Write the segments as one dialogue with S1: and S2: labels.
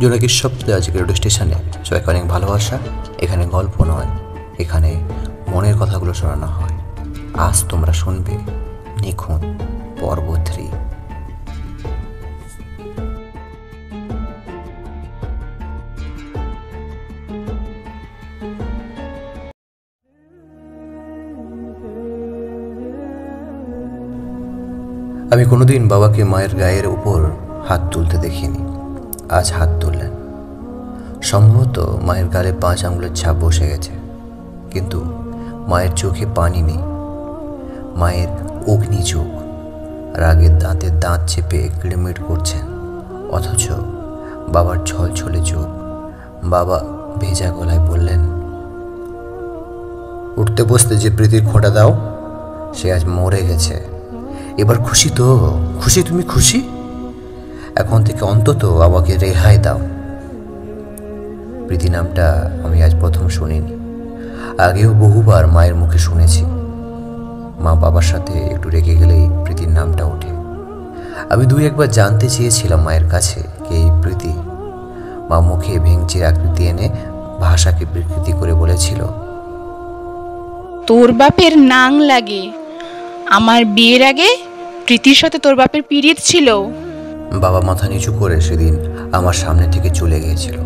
S1: জোনাকির শব্দে আজকে রেডিও স্টেশনে সবাইকে অনেক ভালোবাসা। এখানে গল্প নয়, এখানে মনের কথাগুলো শোনানো হয়। আজ তোমরা শুনবে নিখুঁত পর্ব 3। আমি কোনোদিন বাবাকে মায়ের গায়ের উপর হাত তুলতে দেখিনি। আজ হাত তুললেন। সম্ভবত মায়ের গালে 5 আঙুলের ছাপ বসে গেছে, কিন্তু মায়ের চোখে পানি নেই। মায়ের অগ্নি চোখ, রাগের দাঁতের দাঁত চেপে কিড়মিড় করছেন, অথচ বাবার ছলছলে চোখ। বাবা ভেজা গলায় বললেন, উঠতে বসতে যে প্রীতির খোঁটা দাও, সে আজ মরে গেছে। এবার খুশি তো? খুশি? তুমি খুশি? এখন থেকে অন্তত বাবাকে রেহাই দাও। প্রীতি নামটা আমি আজ প্রথম শুনিনি, আগেও বহুবার মায়ের মুখে শুনেছি। মা বাবার সাথে একটু রেগে গেলেই প্রীতির নামটা ওঠে। আমি 2-1 বার জানতে চেয়েছিলাম মায়ের কাছে কে এই প্রীতি। মা মুখে ভেঙচির আকৃতি এনে ভাষাকে বিকৃতি করে বলেছিল,
S2: তোর বাপের নাং লাগে। আমার বিয়ের আগে প্রীতির সাথে তোর বাপের পিরিয়ড ছিল।
S1: বাবা মাথা নিচু করে সেদিন আমার সামনে থেকে চলে গিয়েছিল।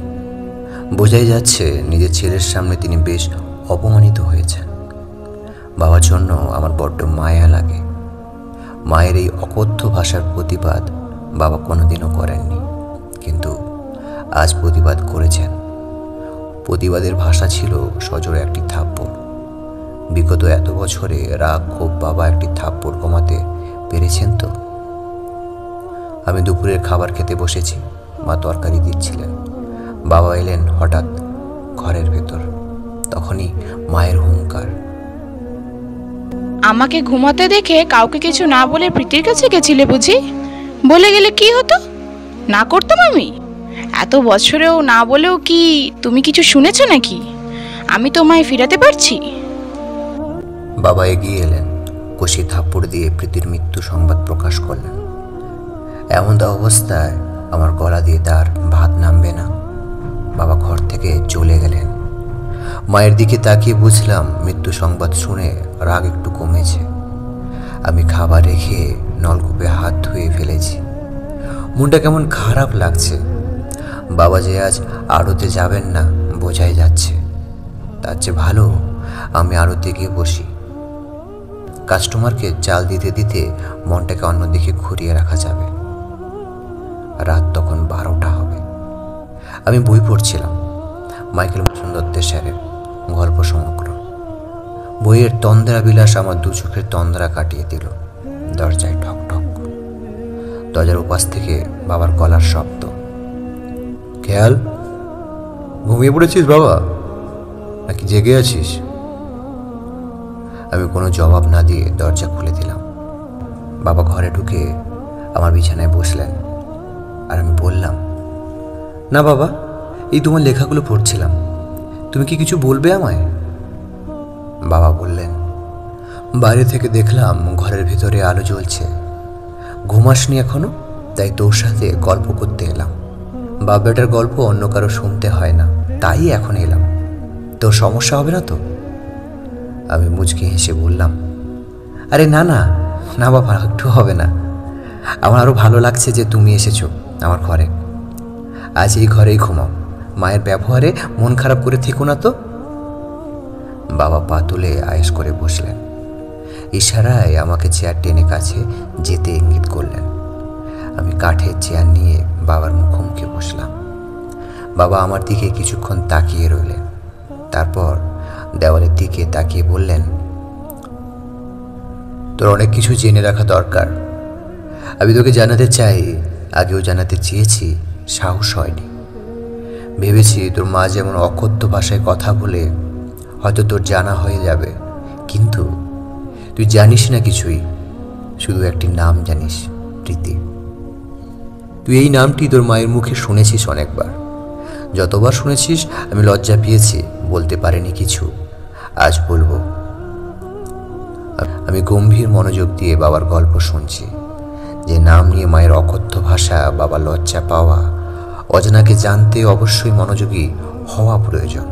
S1: বোঝাই যাচ্ছে নিজের ছেলের সামনে তিনি বেশ অপমানিত হয়েছেন। বাবার জন্য আমার বড্ড মায়া লাগে। মায়ের এই অকথ্য ভাষার প্রতিবাদ বাবা কোনোদিনও করেননি, কিন্তু আজ প্রতিবাদ করেছেন। প্রতিবাদের ভাষা ছিল সজোরে একটি থাপ্পড়। বিগত এত বছরে রাগ ক্ষোভ বাবা একটি থাপ্পড় কমাতে পেরেছেন তো? আমি দুপুরের খাবার খেতে বসেছি, মা তরকারি দিচ্ছিলেন। বাবা এলেন হঠাৎ ঘরের ভেতর। তখনই মায়ের হুঙ্কার,
S2: আমাকে ঘুমাতে দেখে কাউকে কিছু না বলে প্রীতির কাছে গেছিলে বুঝি? বলে গেলে কি হতো? না করতাম আমি? এত বছরেও না বলেও কি তুমি কিছু শুনেছো নাকি? আমি তোমায় ফিরাতে পারছি?
S1: বাবা এগিয়ে এলেন, কষি থাপ্পড় দিয়ে প্রীতির মৃত্যু সংবাদ প্রকাশ করলেন। এমন অবস্থায় আমার গলা দিয়ে তার ভাত নামবে না। বাবা ঘর থেকে চলে গেলেন। মায়ের দিকে তাকিয়ে বুঝলাম মৃত্যু সংবাদ শুনে রাগ একটু কমেছে। আমি খাবার রেখে নলকূপে হাত ধুয়ে ফেলেছি। মনটা কেমন খারাপ লাগছে। বাবা যে আজ আড়তে যাবেন না বোঝাই যাচ্ছে। তার চেয়ে ভালো আমি আড়তে গিয়ে বসি। কাস্টমারকে চাল দিতে দিতে মনটাকে অন্যদিকে ঘুরিয়ে রাখা যাবে। রাত তখন 12টা হবে। আমি বই পড়ছিলাম, মাইকেল মধুসূদন দত্তের স্যারের গল্প সমগ্র। বইয়ের তন্দ্রা বিলাস আমার 2 চোখের তন্দ্রা কাটিয়ে দিল। দরজায় ঠক ঠক। দরজার উপাস থেকে বাবার গলার শব্দ, খেয়াল, ঘুমিয়ে পড়েছিস বাবা, নাকি জেগে আছিস? আমি কোনো জবাব না দিয়ে দরজা খুলে দিলাম। বাবা ঘরে ঢুকে আমার বিছানায় বসলেন, আর আমি বললাম, না বাবা, এই তোমার লেখাগুলো পড়ছিলাম, তুমি কি কিছু বলবে আমায়? বাবা বললেন, বাইরে থেকে দেখলাম ঘরের ভিতরে আলো জ্বলছে, ঘুমাসনি এখনো, তাই তোর সাথে গল্প করতে এলাম। বাপ বেটার গল্প অন্য কারো শুনতে হয় না, তাই এখন এলাম। তোর সমস্যা হবে না তো? আমি মুচকি হেসে বললাম, আরে না না না বাবা, একটু হবে না। আমার আরও ভালো লাগছে যে তুমি এসেছো আমার ঘরে। আজ এই ঘরেই ঘুমাও। মায়ের ব্যবহারে মন খারাপ করে থেকো না তো। বাবা পা তুলে আয়েশ করে বসলেন। ইশারায় আমাকে চেয়ার টেনে কাছে যেতে ইঙ্গিত করলেন। আমি কাঠের চেয়ার নিয়ে বাবার মুখোমুখি বসলাম। বাবা আমার দিকে কিছুক্ষণ তাকিয়ে রইলেন, তারপর দেওয়ালের দিকে তাকিয়ে বললেন, তোর অনেক কিছু জেনে রাখা দরকার। আমি তোকে জানাতে চাই, আগেও জানাতে চেয়েছি, সাহস হয়নি। ভেবেছি তোর মা যেমন অকথ্য ভাষায় কথা বলে হয়তো তোর জানা হয়ে যাবে, কিন্তু তুই জানিস না কিছুই। শুধু একটি নাম জানিস, প্রীতি। তুই এই নামটি তোর মায়ের মুখে শুনেছিস অনেকবার। যতবার শুনেছিস আমি লজ্জা পেয়েছি, বলতে পারিনি কিছু। আজ বলবো। আমি গম্ভীর মনোযোগ দিয়ে বাবার গল্প শুনছি। যে নাম নিয়ে মায়ের অকথ্য ভাষা, বাবা লজ্জা পাওয়া, অজানাকে জানতে অবশ্যই মনোযোগী হওয়া প্রয়োজন।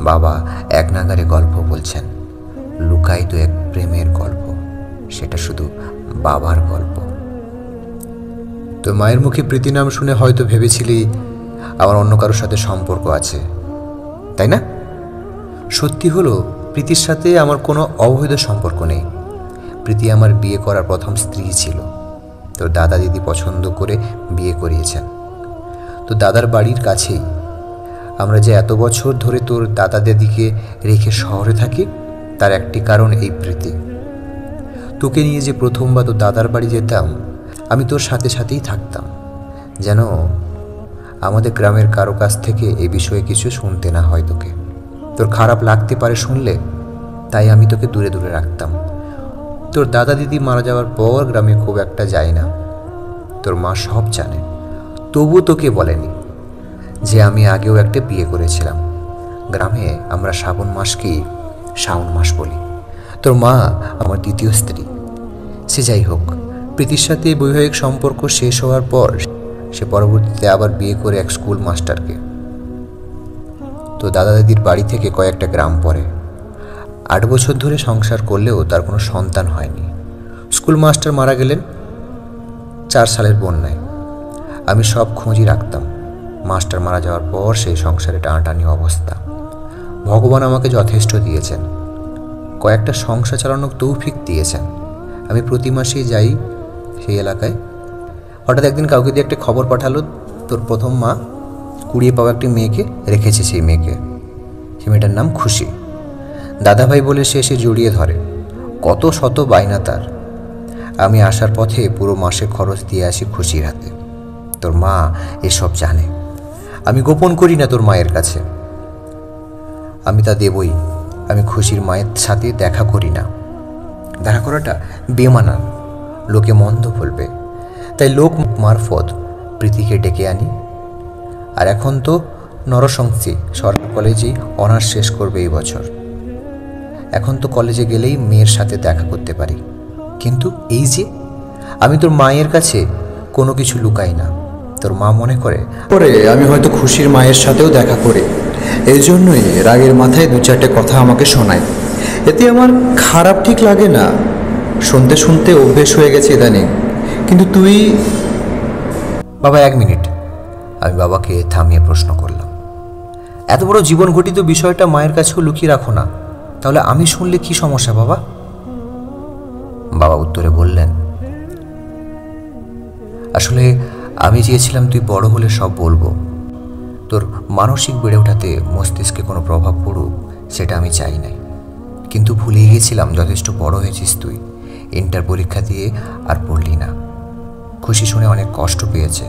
S1: বাবা এক নাগারে গল্প বলছেন, লুকায়িত এক প্রেমের গল্প, সেটা শুধু বাবার গল্প। তো মায়ের মুখে প্রীতি নাম শুনে হয়তো ভেবেছিলি আমার অন্য কারোর সাথে সম্পর্ক আছে, তাই না? সত্যি হলো প্রীতির সাথে আমার কোনো অবৈধ সম্পর্ক নেই। প্রীতি আমার বিয়ে করার প্রথম স্ত্রী ছিল। তোর দাদা দিদি পছন্দ করে বিয়ে করিয়েছেন। তো দাদার বাড়ির কাছেই। আমরা যে এত বছর ধরে তোর দাদা দিদিকে রেখে শহরে থাকি, তার একটি কারণ এই প্রীতি। তোকে নিয়ে যে প্রথমবার তোর দাদার বাড়ি যেতাম, আমি তোর সাথে সাথেই থাকতাম, যেন আমাদের গ্রামের কারো কাছ থেকে এই বিষয়ে কিছু শুনতে না হয়। তোকে তোর খারাপ লাগতে পারে শুনলে, তাই আমি তোকে দূরে দূরে রাখতাম। তোর দাদা দিদি মারা যাওয়ার পর গ্রামে খুব একটা যাই না। তোর মা সব জানে, তবু তোকে বলেনি যে আমি আগেও একটা বিয়ে করেছিলাম। গ্রামে আমরা শ্রাবণ মাসকেই শ্রাবণ মাস বলি। তোর মা আমার দ্বিতীয় স্ত্রী। সে যাই হোক, প্রীতির সাথে বৈবাহিক সম্পর্ক শেষ হওয়ার পর সে পরবর্তীতে আবার বিয়ে করে এক স্কুল মাস্টারকে। তো দাদা দিদির বাড়ি থেকে কয়েকটা গ্রাম পড়ে। 8 বছর ধরে সংসার করলেও তার কোনো সন্তান হয়নি। স্কুল মাস্টার মারা গেলেন 4 সালের বন্যায়। আমি সব খোঁজই রাখতাম। মাস্টার মারা যাওয়ার পর সেই সংসারে টানাটানি অবস্থা। ভগবান আমাকে যথেষ্ট দিয়েছেন, কয়েকটা সংসার চালানোর তৌফিক দিয়েছেন। আমি প্রতি মাসেই যাই সেই এলাকায়। হঠাৎ একদিন কাউকে দিয়ে একটা খবর পাঠালো, তোর প্রথম মা কুড়িয়ে পাওয়া একটি মেয়েকে রেখেছে। সেই মেয়েকে, সে মেয়েটার নাম খুশি। দাদাভাই বলে সে এসে জড়িয়ে ধরে। কত শত বায়না তার। আমি আসার পথে পুরো মাসের খরচ দিয়ে আসি খুশির হাতে। তোর মা এসব জানে। আমি গোপন করি না তোর মায়ের কাছে, আমি তা দেবই। আমি খুশির মায়ের সাথে দেখা করি না। দেখা করাটা বেমানান, লোকে মন্দ বলবে। তাই লোক মারফত প্রীতিকে ডেকে আনি। আর এখন তো নরসংসি সরকার কলেজেই অনার্স শেষ করবে এই বছর। এখন তো কলেজে গেলেই মেয়ের সাথে দেখা করতে পারি। কিন্তু এই যে আমি তোর মায়ের কাছে কোনো কিছু লুকাই না। তোর মা মনে করে আমি হয়তো খুশির মায়ের সাথেও দেখা করি, এই জন্যই রাগের মাথায় 2-4টে কথা আমাকে শোনায়। এতে আমার খারাপ ঠিক লাগে না, শুনতে শুনতে অভ্যেস হয়ে গেছে ইদানিং। কিন্তু তুই বাবা 1 মিনিট। আমি বাবাকে থামিয়ে প্রশ্ন করলাম, এত বড় জীবন ঘটিত বিষয়টা মায়ের কাছেও লুকিয়ে রাখো না, তাহলে আমি শুনলে কি সমস্যা বাবা? বাবা উত্তরে বললেন, আসলে আমি চেয়েছিলাম তুই বড় হলে সব বলবো। তোর মানসিক বেড়ে ওঠাতে মস্তিষ্কে কোনো প্রভাব পড়ুক সেটা আমি চাই নাই। কিন্তু ভুলে গিয়েছিলাম যথেষ্ট বড় হয়েছিস তুই, ইন্টার পরীক্ষা দিয়ে আর পড়লি না। খুশি শুনে অনেক কষ্ট পেয়েছে।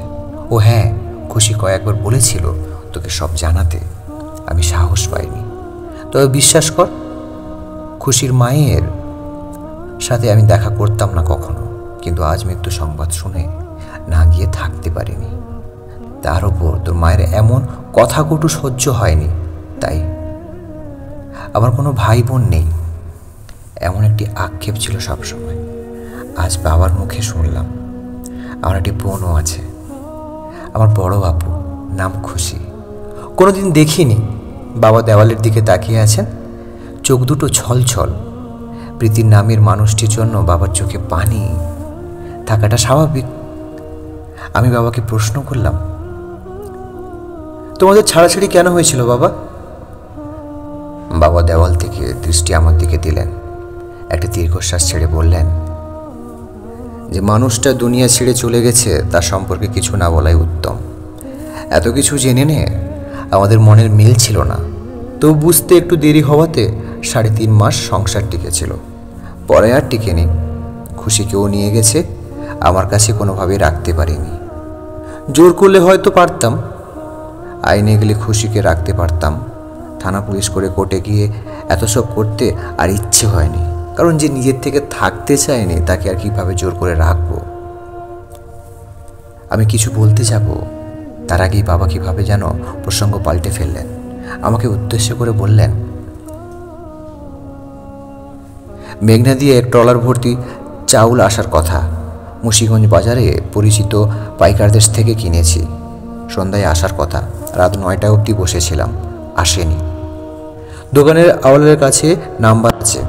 S1: ও হ্যাঁ, খুশি কয়েকবার বলেছিল তোকে সব জানাতে, আমি সাহস পাইনি। তবে বিশ্বাস কর, খুশির মায়ের সাথে আমি দেখা করতাম না কখনো, কিন্তু আজ মৃত্যু সংবাদ শুনে না গিয়ে থাকতে পারিনি। তার উপর তোর মায়ের এমন কথা কটু সহ্য হয়নি। তাই আমার কোনো ভাই বোন নেই, এমন একটি আক্ষেপ ছিল সবসময়। আজ বাবার মুখে শুনলাম আমার একটি বোনও আছে। আমার বড় বাপু, নাম খুশি। কোনোদিন দেখিনি। বাবা দেওয়ালের দিকে তাকিয়ে আছেন, চোখ দুটো ছলছল। প্রীতির নামের মানুষটির জন্য বাবার চোখে পানি থাকাটা স্বাভাবিক। আমি বাবাকে প্রশ্ন করলাম, তোমাদের ছাড়াছাড়ি কেন হয়েছিল বাবা? বাবা দেওয়াল থেকে দৃষ্টি আমার দিকে দিলেন, একটা দীর্ঘশ্বাস ছেড়ে বললেন, যে মানুষটা দুনিয়া ছেড়ে চলে গেছে তার সম্পর্কে কিছু না বলাই উত্তম। এত কিছু জেনে নে আমাদের মনের মিল ছিল না, তো বুঝতে একটু দেরি হওয়াতে 3.5 মাস সংসার টিকেছিল, পরে আর টিকেনি। খুশিকেও নিয়ে গেছে, আমার কাছে কোনোভাবেই রাখতে পারিনি। জোর করলে হয়তো পারতাম, আইনে গেলে খুশিকে রাখতে পারতাম। থানা পুলিশ করে কোর্টে গিয়ে এত সব করতে আর ইচ্ছে হয়নি, কারণ যে নিজের থেকে থাকতে চায়নি তাকে আর কিভাবে জোর করে রাখবো। আমি কিছু বলতে যাব, তার আগেই বাবা কিভাবে যেন প্রসঙ্গ পাল্টে ফেললেন। আমাকে উদ্দেশ্য করে বললেন, মেঘনা দিয়ে ট্রলার ভর্তি চাউল আসার কথা। মুন্সিগঞ্জ বাজারে পরিচিত পাইকারদের থেকে কিনেছি। সন্ধ্যায় আসার কথা, রাত 9টা অবধি বসেছিলাম, আসেনি। দোকানের আওয়ালের কাছে নাম্বার আছে,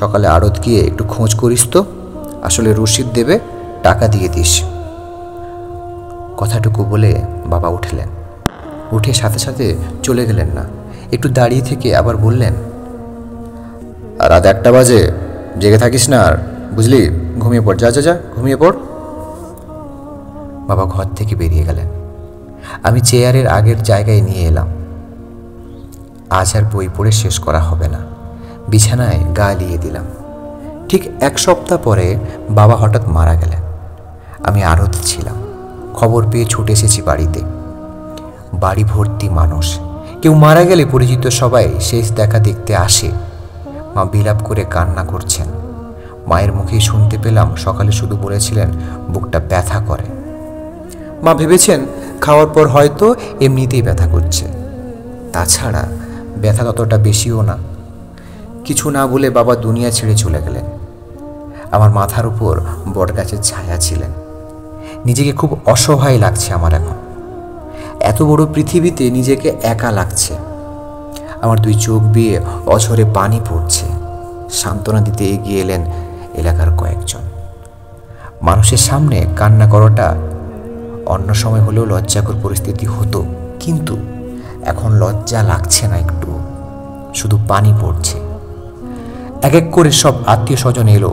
S1: সকালে আড়ত গিয়ে একটু খোঁজ করিস তো, আসলে রসিদ দেবে, টাকা দিয়ে দিস। কথাটুকু বলে বাবা উঠলেন। উঠে সাথে সাথে চলে গেলেন না, একটু দাঁড়িয়ে থেকে আবার বললেন, রাত 1টা বাজে, জেগে থাকিস না আর, বুঝলি, ঘুমিয়ে পড়, যা যা যা ঘুমিয়ে পড়। বাবা ঘর থেকে বেরিয়ে গেলেন। আমি চেয়ারের আগের জায়গায় নিয়ে এলাম। আজ আর বই পড়ে শেষ করা হবে না, বিছানায় গা লিয়ে দিলাম। ঠিক 1 সপ্তাহ পরে বাবা হঠাৎ মারা গেলেন। আমি আড়ত ছিলাম, খবর পেয়ে ছুটে এসেছি বাড়িতে। বাড়ি ভর্তি মানুষ, কেউ মারা গেলে পরিচিত সবাই শেষ দেখা দেখতে আসে। মা বিলাপ করে কান্না করছেন। মায়ের মুখেই শুনতে পেলাম সকালে শুধু বলেছিলেন বুকটা ব্যথা করে। মা ভেবেছেন খাওয়ার পর হয়তো এমনিতেই ব্যথা করছে, তাছাড়া ব্যথা ততটা বেশিও না। কিছু না বলে বাবা দুনিয়া ছেড়ে চলে গেলেন। আমার মাথার উপর বটগাছের ছায়া ছিলেন। নিজেকে খুব অসহায় লাগছে আমার এখন। এত বড় পৃথিবীতে নিজেকে একা লাগছে। আমার 2 চোখ বেয়ে অঝরে পানি পড়ছে। সান্ত্বনা দিতে এগিয়ে এলেন এলাকার কয়েকজন। মানুষের সামনে কান্না করাটা অন্য সময় হলেও লজ্জাকর পরিস্থিতি হতো, কিন্তু এখন লজ্জা লাগছে না একটু, শুধু পানি পড়ছে। এক এক করে সব আত্মীয় স্বজন এলো,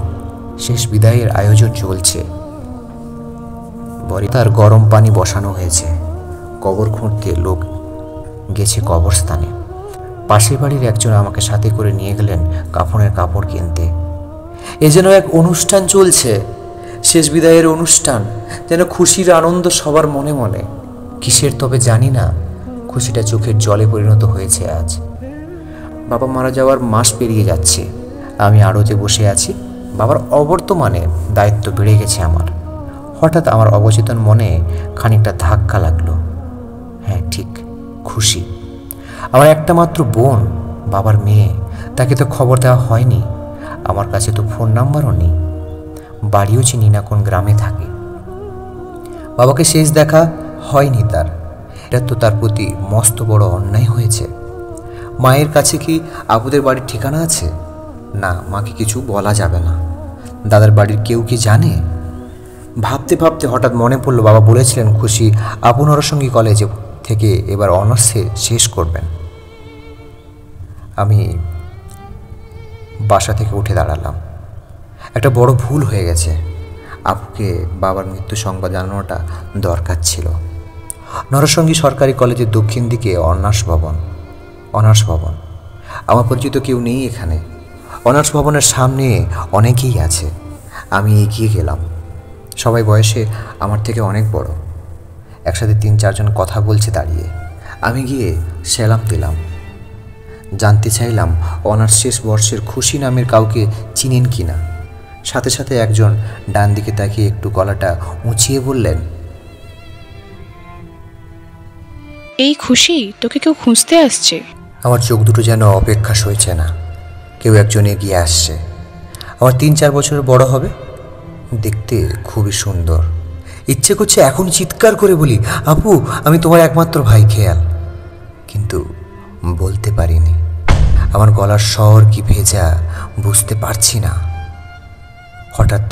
S1: শেষ বিদায়ের আয়োজন চলছে। তার গরম পানি বসানো হয়েছে। কবর খুঁড়তে লোক গেছে কবরস্থানে। পাশের বাড়ির একজন আমাকে সাথে করে নিয়ে গেলেন কাফনের কাপড় কিনতে। এ যেন এক অনুষ্ঠান চলছে, শেষ বিদায়ের অনুষ্ঠান, যেন খুশির আনন্দ সবার মনে মনে। কিসের তবে জানি না, খুশিটা চোখের জলে পরিণত হয়েছে আজ। বাবা মারা যাওয়ার মাস পেরিয়ে যাচ্ছে, আমি আড়তে বসে আছি। বাবার অবর্তমানে দায়িত্ব বেড়ে গেছে আমার। হঠাৎ আমার অবচেতন মনে খানিকটা ধাক্কা লাগলো। হ্যাঁ ঠিক, খুশি। আমার একটা মাত্র বোন, বাবার মেয়ে, তাকে তো খবর দেওয়া হয়নি। আমার কাছে তো ফোন নাম্বারও নেই, বাড়িও চিনি না কোন গ্রামে থাকে। বাবাকে শেষ দেখা হয়নি তার, এটা তো তার প্রতি মস্ত বড় অন্যায় হয়েছে। মায়ের কাছে কি আবুদের বাড়ির ঠিকানা আছে? না, মাকে কিছু বলা যাবে না। দাদার বাড়ির কেউ কি জানে? ভাবতে ভাবতে হঠাৎ মনে পড়ল বাবা বলেছিলেন খুশি আবু নরসঙ্গী কলেজে থেকে এবার অনার্সে শেষ করবেন। আমি বাসা থেকে উঠে দাঁড়ালাম। একটা বড় ভুল হয়ে গেছে। আপুকে বাবার মৃত্যু সংবাদ জানানোটা দরকার ছিল। নরসঙ্গী সরকারি কলেজের দক্ষিণ দিকে অনার্স ভবন। আমার পরিচিত কেউ নেই এখানে। অনার্স ভবনের সামনে অনেকেই আছে। আমি এগিয়ে গেলাম। সবাই বয়সে আমার থেকে অনেক বড়। একসাথে 3-4 জন কথা বলছে দাঁড়িয়ে। আমি গিয়ে সেলাম দিলাম। জানতে চাইলাম অনার্স শেষ বর্ষের খুশি নামের কাউকে চিনেন কি না। সাথে সাথে একজন ডান দিকে তাকিয়ে একটু গলাটা উঁচিয়ে বললেন,
S2: এই খুশি, তোকে কেউ খুঁজতে আসছে।
S1: আমার চোখ দুটো যেন অপেক্ষা সইছে না। কেউ একজন এগিয়ে আসছে। আমার 3-4 বছরের বড় হবে, দেখতে খুবই সুন্দর। ইচ্ছে করছে এখন চিৎকার করে বলি, আপু আমি তোমার একমাত্র ভাই খেয়াল, কিন্তু বলতে পারিনি। আমার গলার স্বর কি ভেজা বুঝতে পারছি না। হঠাৎ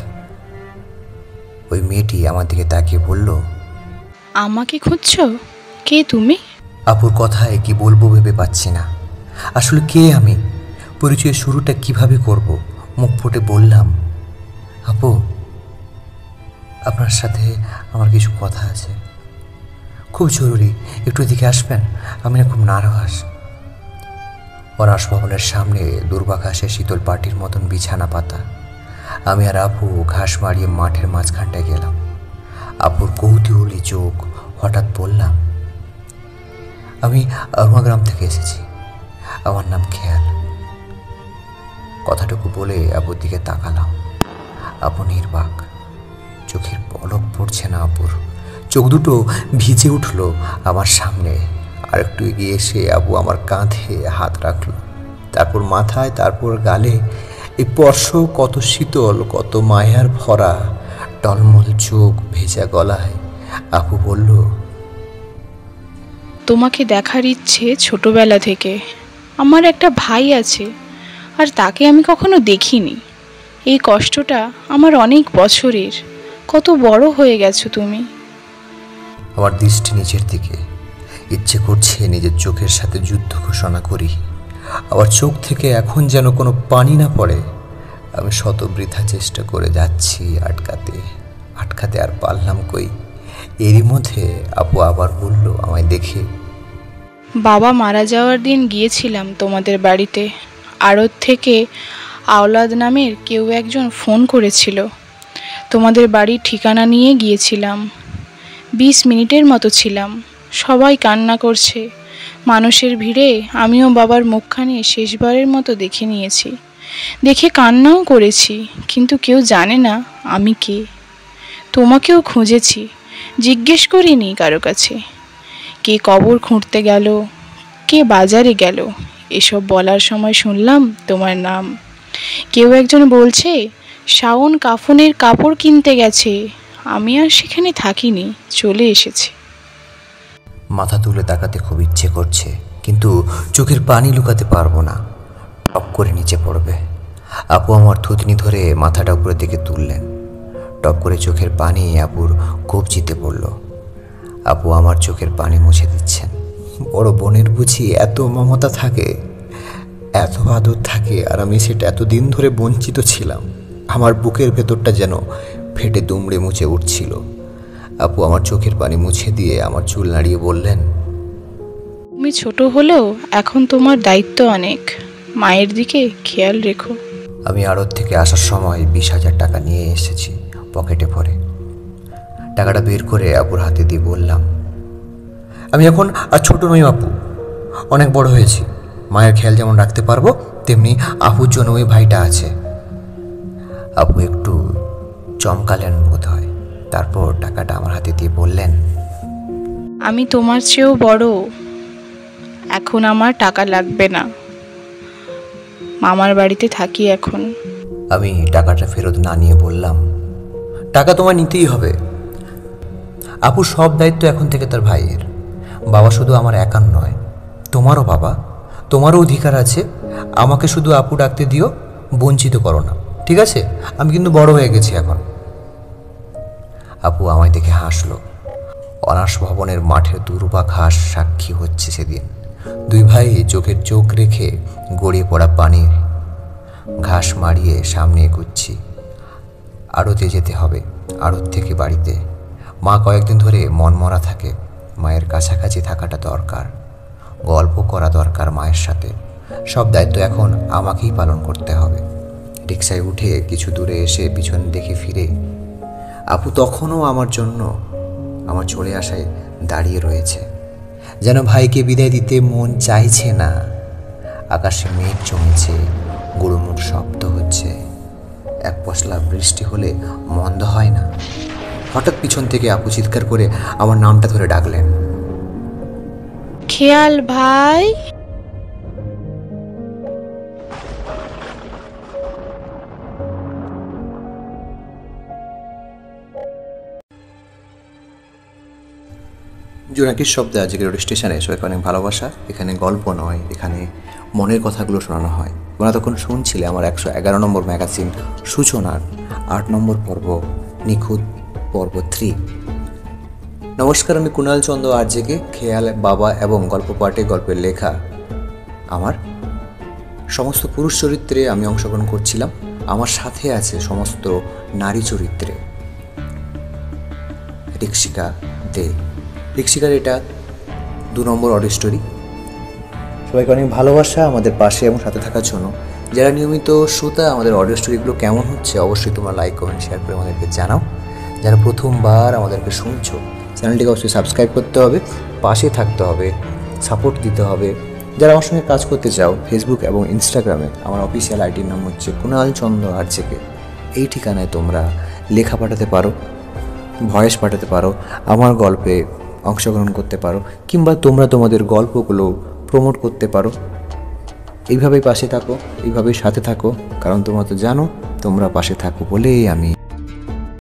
S1: ওই মেয়েটি আমার দিকে তাকিয়ে বলল,
S2: আমাকে খুঁজছো? কে তুমি?
S1: আপুর কথায় কি বলবো ভেবে পাচ্ছি না। আসলে কে আমি, পরিচয়ের শুরুটা কিভাবে করব। মুখ ফুটে বললাম, আপু আপনার সাথে আমার কিছু কথা আছে, খুব জরুরি, একটু এদিকে আসবেন, আমি না খুব নার্ভাস। অনার্স ভবনের সামনে দুর্বাঘাসে শীতল পাটির মতন বিছানা পাতা। আমি আর আপু ঘাস মারিয়ে মাঠের মাঝখানটায় গেলাম। আপুর কৌতূহলী চোখ। হঠাৎ বললাম, আমি আরুয়া গ্রাম থেকে এসেছি, আমার নাম খেয়াল। কথাটুকু বলে আপুর দিকে তাকালাম। আপু নির্বাক, চোখের পলক পড়ছে না আপুর। চোখ দুটো ভিজে উঠল আমার সামনে। আর একটু এগিয়ে এসে আপু আমার কাঁধে হাত রাখলো, তারপর মাথায়, তারপর গালে। এই স্পর্শ কত শীতল, কত মায়ার ভরা। টলমল চোখ, ভেজা গলায় আপু বলল,
S2: তোমাকে দেখার ইচ্ছে ছোটবেলা থেকে। আমার একটা ভাই আছে, আর তাকে আমি কখনো দেখিনি। এই কষ্টটা আমার অনেক বছরের। কত বড় হয়ে গেছো তুমি।
S1: আমার দৃষ্টি নিচের দিকে, ইচ্ছে করছে নিজের চোখের সাথে যুদ্ধ ঘোষণা করি। আমার চোখ থেকে এখন যেন কোনো পানি না পড়ে। আমি শত বৃথা চেষ্টা করে যাচ্ছি আটকাতে, আটকাতে আর পারলাম কই। এরই মধ্যে আপু আবার বলল আমায় দেখে,
S2: বাবা মারা যাওয়ার দিন গিয়েছিলাম তোমাদের বাড়িতে। আড়ত থেকে আওলাদ নামের কেউ একজন ফোন করেছিল। তোমাদের বাড়ির ঠিকানা নিয়ে গিয়েছিলাম। 20 মিনিটের মতো ছিলাম। সবাই কান্না করছে। মানুষের ভিড়ে আমিও বাবার মুখখানি শেষবারের মতো দেখে নিয়েছি। দেখে কান্নাও করেছি, কিন্তু কেউ জানে না আমি কে। তোমাকেও খুঁজেছি, জিজ্ঞেস করিনি কারো কাছে। কে কবর খুঁড়তে গেল, কে বাজারে গেল, এসব বলার সময় শুনলাম তোমার নাম। কেউ একজন বলছে শাওন কাফনের কাপড় কিনতে গেছে। আমি আর সেখানে থাকিনি, চলে এসেছি।
S1: মাথা তুলে তাকাতে খুব ইচ্ছে করছে, কিন্তু চোখের পানি লুকাতে পারবো না, টপ করে নিচে পড়বে। আপু আমার থুতনি ধরে মাথাটা উপরের দিকে তুললেন। টপ করে চোখের পানি আপুর কবজিতে পড়ল। আপু আমার চোখের পানি মুছে দিচ্ছেন। বড় বোনের বুঝি এত মমতা থাকে, এত আদর থাকে, আর আমি সেটা এতদিন ধরে বঞ্চিত ছিলাম। আমার বুকের ভেতরটা যেন ফেটে দুমড়ে মুছে উঠছিল। আপু আমার চোখের পানি মুছে দিয়ে আমার চুল নাড়িয়ে বললেন,
S2: তুমি ছোট হলেও এখন তোমার দায়িত্ব অনেক। মায়ের দিকে খেয়াল রেখো।
S1: আমি আড়ত থেকে আসার সময় 20,000 টাকা নিয়ে এসেছি পকেটে ভরে। টাকাটা বের করে আপুর হাতে দিয়ে বললাম, আমি এখন আর ছোট নই আপু, অনেক বড় হয়েছি। মায়ের খেয়াল যেমন রাখতে পারবো, তেমনি আপুর জন্য ওই ভাইটা আছে। আপু একটু চমকালেন বোধ হয়। তারপর টাকাটা আমার হাতে দিয়ে বললেন,
S2: আমি তোমার চেয়েও বড়। এখন আমার টাকা লাগবে না। মামার বাড়িতে থাকি এখন।
S1: আমি টাকাটা ফেরত না নিয়ে বললাম, টাকা তোমার নিতেই হবে। আপুর সব দায়িত্ব এখন থেকে তার ভাইয়ের। বাবা শুধু আমার একার নয়, তোমারও বাবা, তোমারও অধিকার আছে। আমাকে শুধু আপু ডাকতে দিও, বঞ্চিত করো না, ঠিক আছে? আমি কিন্তু বড় হয়ে গেছি এখন। আপু আমায় দেখে হাসলো। অনার্স ভবনের মাঠের দুর্বা ঘাস সাক্ষী হচ্ছে সেদিন। দুই ভাই চোখের চোখ রেখে গড়িয়ে পড়া পানির ঘাস মারিয়ে সামনে এগুচ্ছি। আড়তে যেতে হবে, আড়ত থেকে বাড়িতে। মা কয়েকদিন ধরে মনমরা থাকে। মায়ের কাছাকাছি থাকাটা দরকার, গল্প করা দরকার মায়ের সাথে। সব দায়িত্ব এখন আমাকেই পালন করতে হবে। রিকশায় উঠে কিছু দূরে এসে পিছন দেখে ফিরে আপু তখনও আমার জন্য আমার চলে আসায় দাঁড়িয়ে রয়েছে, যেন ভাইকে বিদায় দিতে মন চাইছে না। আকাশে মেঘ জমেছে, গুড়ুমুড় শব্দ হচ্ছে। এক পশলা বৃষ্টি হলে মন্দ হয় না। হঠাৎ পিছন থেকে আপু চিৎকার করে আমার নামটা ধরে ডাকলেন,
S2: খেয়াল ভাই।
S1: জোনাকির শব্দে আজকের রেডিও স্টেশনে সবাইকে অনেক ভালোবাসা। এখানে গল্প নয়, এখানে মনের কথাগুলো শোনানো হয়। তোমরা তখন শুনছিলে আমার 111 নম্বর ম্যাগাজিন সূচনার 8 নম্বর পর্ব, নিখুঁত পর্ব 3। নমস্কার, আমি কুণাল চন্দ্র আরজেকে। খেয়াল, বাবা এবং গল্প পাঠে গল্পের লেখা আমার সমস্ত পুরুষ চরিত্রে আমি অংশগ্রহণ করছিলাম। আমার সাথে আছে সমস্ত নারী চরিত্রে। রিক্সিকা দে, রিক্সিকার এটা 2 নম্বর অডিও স্টোরি। সবাইকে অনেক ভালোবাসা আমাদের পাশে এবং সাথে থাকার জন্য। যারা নিয়মিত শ্রোতা, আমাদের অডিও স্টোরিগুলো কেমন হচ্ছে অবশ্যই তোমরা লাইক, কমেন্ট, শেয়ার করে আমাদেরকে জানাও। যারা প্রথমবার আমাদেরকে শুনছো, চ্যানেলটিকে অবশ্যই সাবস্ক্রাইব করতে হবে, পাশে থাকতে হবে, সাপোর্ট দিতে হবে। যারা আমার সঙ্গে কাজ করতে চাও, ফেসবুক এবং ইনস্টাগ্রামে আমার অফিসিয়াল আইডির নাম হচ্ছে কুণাল চন্দ্র আরজেকে। এই ঠিকানায় তোমরা লেখা পাঠাতে পারো, ভয়েস পাঠাতে পারো, আমার গল্পে অংশগ্রহণ করতে পারো, কিংবা তোমরা তোমাদের গল্পগুলো প্রমোট করতে পারো। এইভাবেই পাশে থাকো, এইভাবেই সাথে থাকো, কারণ তোমরা তো জানো তোমরা পাশে থাকো বলেই আমি